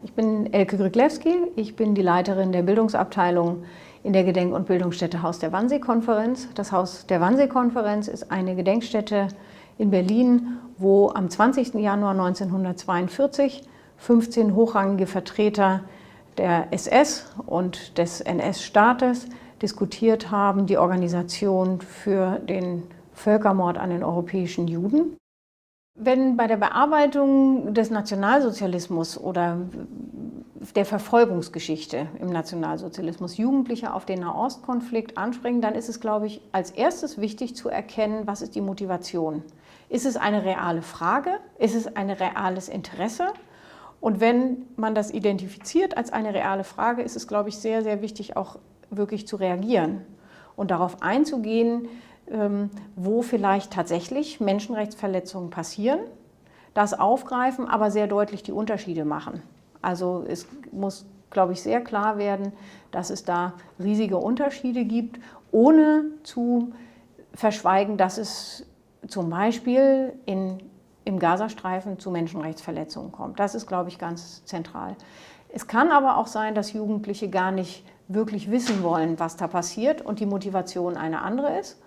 Ich bin Elke Gryglewski, ich bin die Leiterin der Bildungsabteilung in der Gedenk- und Bildungsstätte Haus der Wannsee-Konferenz. Das Haus der Wannsee-Konferenz ist eine Gedenkstätte in Berlin, wo am 20. Januar 1942 15 hochrangige Vertreter der SS und des NS-Staates diskutiert haben, die Organisation für den Völkermord an den europäischen Juden. Wenn bei der Bearbeitung des Nationalsozialismus oder der Verfolgungsgeschichte im Nationalsozialismus Jugendliche auf den Nahostkonflikt anspringen, dann ist es, glaube ich, als erstes wichtig zu erkennen, was ist die Motivation. Ist es eine reale Frage? Ist es ein reales Interesse? Und wenn man das identifiziert als eine reale Frage, ist es, glaube ich, sehr, sehr wichtig, auch wirklich zu reagieren und darauf einzugehen, wo vielleicht tatsächlich Menschenrechtsverletzungen passieren, das aufgreifen, aber sehr deutlich die Unterschiede machen. Also es muss, glaube ich, sehr klar werden, dass es da riesige Unterschiede gibt, ohne zu verschweigen, dass es zum Beispiel im Gazastreifen zu Menschenrechtsverletzungen kommt. Das ist, glaube ich, ganz zentral. Es kann aber auch sein, dass Jugendliche gar nicht wirklich wissen wollen, was da passiert und die Motivation eine andere ist.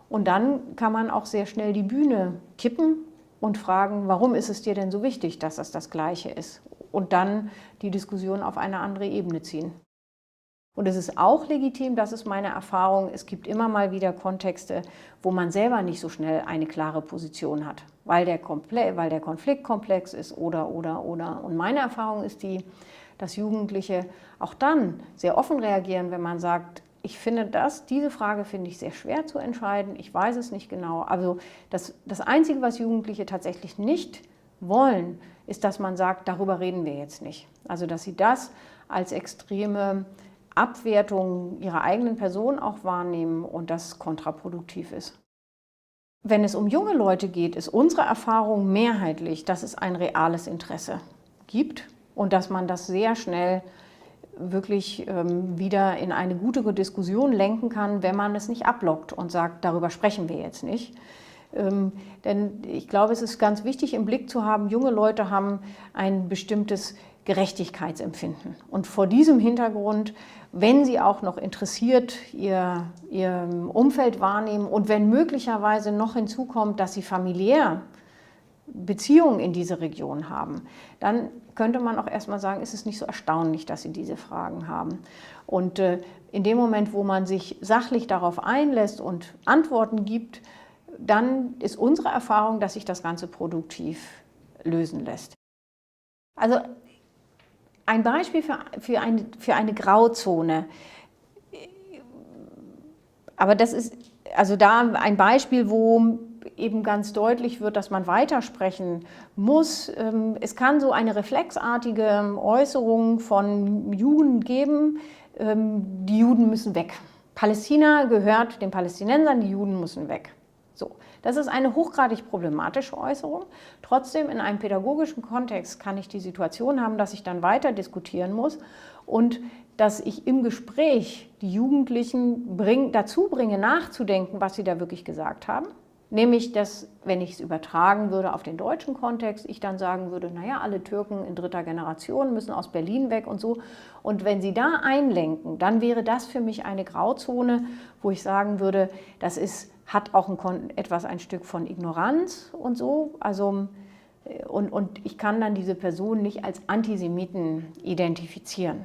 Und dann kann man auch sehr schnell die Bühne kippen und fragen, warum ist es dir denn so wichtig, dass das Gleiche ist? Und dann die Diskussion auf eine andere Ebene ziehen. Und es ist auch legitim, das ist meine Erfahrung, es gibt immer mal wieder Kontexte, wo man selber nicht so schnell eine klare Position hat, weil der Konflikt komplex ist oder. Und meine Erfahrung ist die, dass Jugendliche auch dann sehr offen reagieren, wenn man sagt, ich finde diese Frage finde ich sehr schwer zu entscheiden, ich weiß es nicht genau. Also das Einzige, was Jugendliche tatsächlich nicht wollen, ist, dass man sagt, darüber reden wir jetzt nicht. Also dass sie das als extreme Abwertung ihrer eigenen Person auch wahrnehmen und das kontraproduktiv ist. Wenn es um junge Leute geht, ist unsere Erfahrung mehrheitlich, dass es ein reales Interesse gibt und dass man das sehr schnell wirklich wieder in eine gute Diskussion lenken kann, wenn man es nicht ablockt und sagt, darüber sprechen wir jetzt nicht. Denn ich glaube, es ist ganz wichtig im Blick zu haben, junge Leute haben ein bestimmtes Gerechtigkeitsempfinden. Und vor diesem Hintergrund, wenn sie auch noch interessiert ihr Umfeld wahrnehmen und wenn möglicherweise noch hinzukommt, dass sie familiär Beziehungen in diese Region haben, dann könnte man auch erstmal sagen, ist es nicht so erstaunlich, dass sie diese Fragen haben. Und in dem Moment, wo man sich sachlich darauf einlässt und Antworten gibt, dann ist unsere Erfahrung, dass sich das Ganze produktiv lösen lässt. Also ein Beispiel für eine Grauzone. Aber das ist also da ein Beispiel, wo eben ganz deutlich wird, dass man weitersprechen muss. Es kann so eine reflexartige Äußerung von Juden geben, die Juden müssen weg. Palästina gehört den Palästinensern, die Juden müssen weg. So, das ist eine hochgradig problematische Äußerung. Trotzdem in einem pädagogischen Kontext kann ich die Situation haben, dass ich dann weiter diskutieren muss und dass ich im Gespräch die Jugendlichen dazu bringe, nachzudenken, was sie da wirklich gesagt haben. Nämlich, dass, wenn ich es übertragen würde auf den deutschen Kontext, ich dann sagen würde, naja, alle Türken in dritter Generation müssen aus Berlin weg und so. Und wenn sie da einlenken, dann wäre das für mich eine Grauzone, wo ich sagen würde, hat auch ein Stück von Ignoranz und so. Also, und ich kann dann diese Person nicht als Antisemiten identifizieren.